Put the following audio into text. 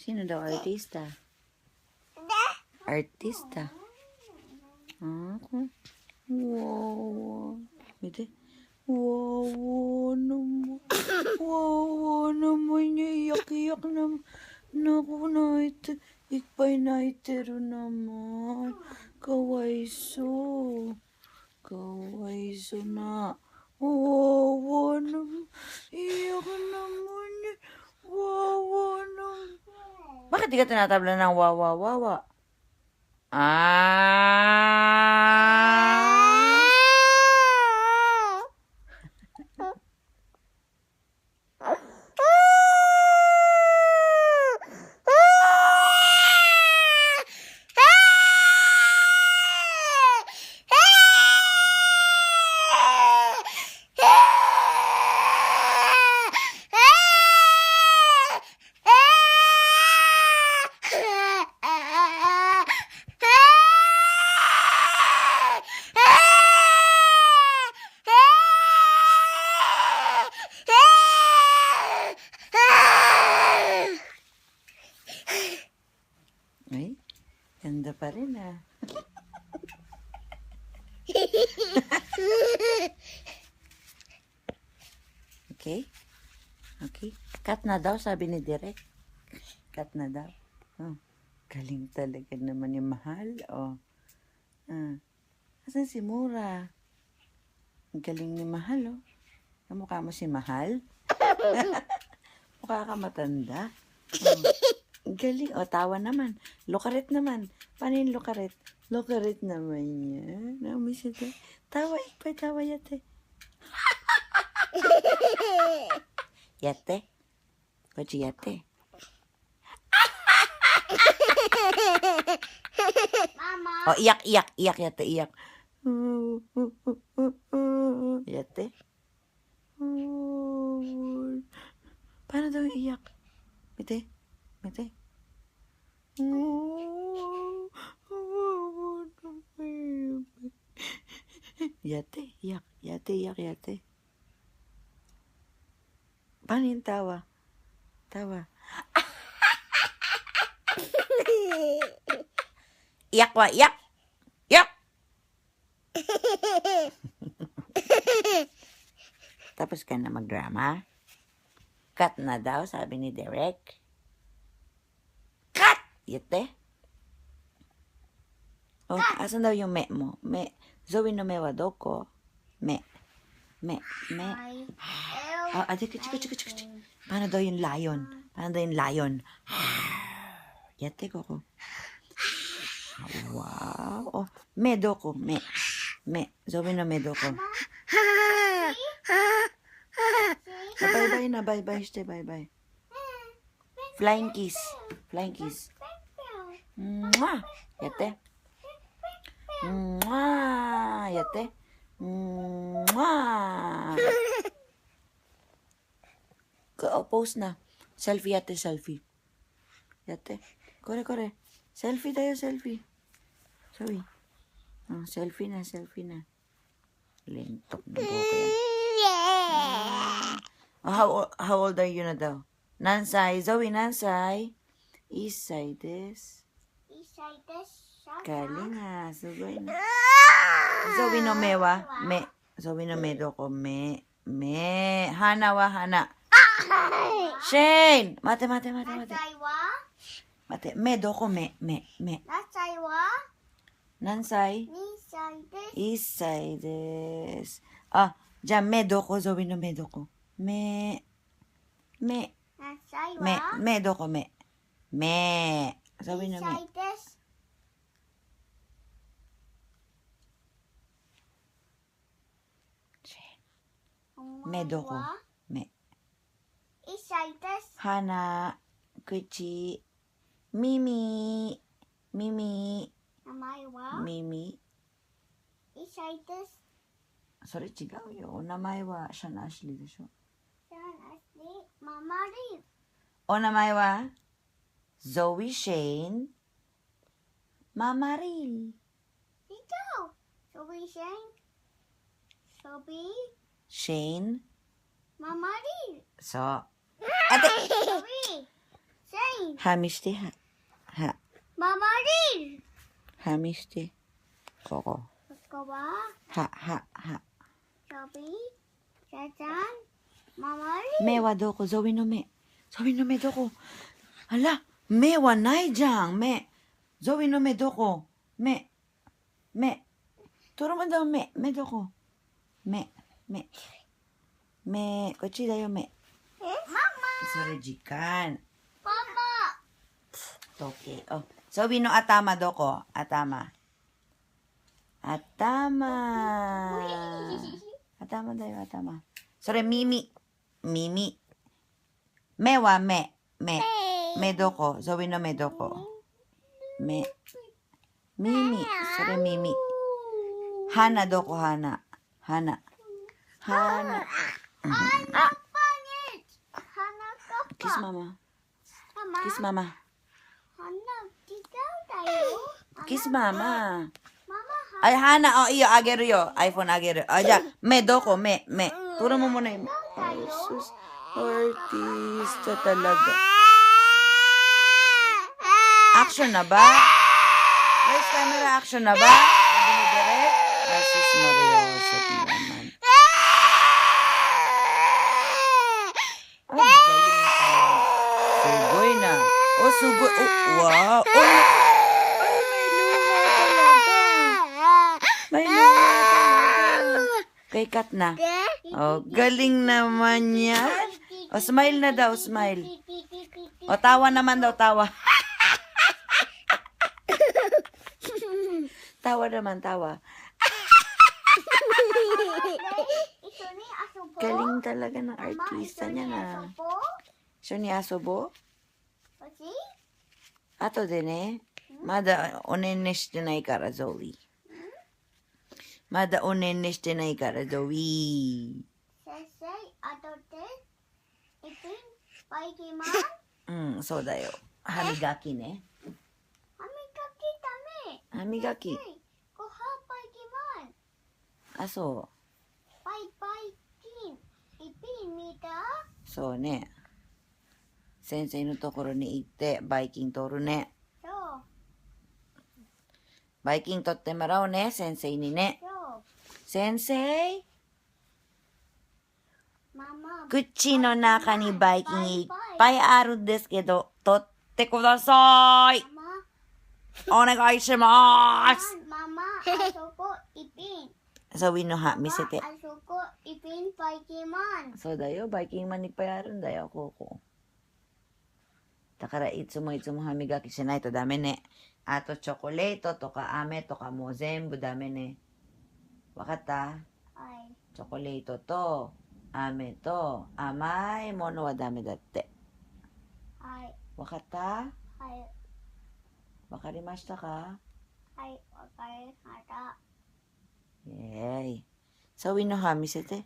Sino daw artista? Artista. Ako. Wow. Ito. Wow naman. Wow naman niya. Iyak-iyak naman. Naku, naite. Ikpay naitero naman. Kawaiso. Kawaiso na. Wow naman. Iyak naman niya. Wow naman. Bakit di ka tinatabla ng wawa? Ay, ganda pa rin ah. Okay? Okay. Cut na daw, sabi ni Direk. Cut na daw. Oh, galing talaga naman yung mahal. Oh. Asan si Mura? Ang galing ni Mahal, oh. Kamukha mo si Mahal? Mukha ka matanda. Oh. Ang galing. O, tawa naman. Lukaret naman. Paano yung lukaret? Lukaret naman yan. Namiss ito. Tawa, ikpay, tawa yate. Yate? Kochi yate? Mama. O, iyak yate, iyak. Yate? Paano daw iyak? Mite? Yate, iyak. Paano yung tawa? Iyak wa, iyak! Tapos ka na mag-drama? Cut na daw, sabi ni Derek. Cut! Yate? Oh, asan daw yung me mo? Zoe no me wa doko? Me. Chika. Paano daw yung lion? Yate ko. Wow. Oh, me doko, me. Zoe no me doko. Bye-bye. Stay bye-bye. Flying kiss. Mwah! Yate. Mwah! Yate. Mwah! Post na. Selfie yate. Yate. Kore. Selfie tayo. Sorry. Oh, selfie na. Lintok na buhok yan. How old are you na daw? Nansay. Zoe, Nansay. Isay des. Kalinga. Zoe na. Zoe no mewa. Zoe no me doko. Me. Hana. Shane. Mate. Mate. Me doko. Me. Nansay. Isay des. Ja me doko. Zoe no me doko. Me doko. Me. Zoe no me. Me doko. Me. Hana. Kuchi. Mimi. Sorry, 違うよ。名前はシャナ・アシュリーでしょ。お名前はゾイ・シェーン、ママリー。シェーン。そう。あて。はみして、は、ママリン。はみして。ここ。ここは、は。チョビ、じゃじゃん、ママリン。目はどこ？ゾビの目。ゾビの目どこ？あら、目はないじゃん、目。ゾビの目どこ？目。トロマの目。目どこ？目。こっちだよ、目。ママ。それ時間。パ時計。お、ゾビの頭どこ？頭だよ、頭。それ耳。目は目。目どこ？ゾビの目どこ？目。耳。それ耳。鼻どこ？鼻。パに、キスママ。キスママ。鼻違うだよ。キスママ。ママ、ay, Hana, oh, iyo, agero yo. iPhone agero. Oh, ya, me doko, me. Turo mo muna yung... Ay, sus. Artista talaga. Action na ba? Guys, camera action na ba? Sabi ni Direk? Ay, sus, Mariosep naman. Ay, galing ka. Sugoy na. Oh, sugoy. Oh, wow. Oh, may luha talaga. Kay Kat na. Oh, galing naman yan. Oh, smile na daw, smile. O, tawa naman daw, tawa. Tawa naman, tawa. Galing talaga ng artista niya na. So, ni Asobo? Ato din eh. Mada onenしてないからゾーリー。まだおねんねしてないからゾイー。先生、あとで、いつバイキマン。うん、そうだよ。歯磨きね。歯磨き歯磨き。ダメ。ご飯バイキマン。あ、そバイキン。一品見た？そうね。先生のところに行ってバイキン取るね。そう。バイキン取ってもらおうね、先生にね。そう。先生、ママ。口の中にバイキンいっぱいあるんですけど、取ってください。マお願いします。ママ、あそこ一品。そう、ウィンの歯見せて。あそこ一品バイキマン。そうだよ、バイキンマンいっぱいあるんだよ、ここ。だからいつも歯磨きしないとダメね。あとチョコレートとか飴とかもう全部ダメね。わかった？はい。チョコレートと飴と甘いものはダメだって。はい。わかった？はい。わかりましたか？はい、わかりました。イェーイ。サウィンの歯見せて。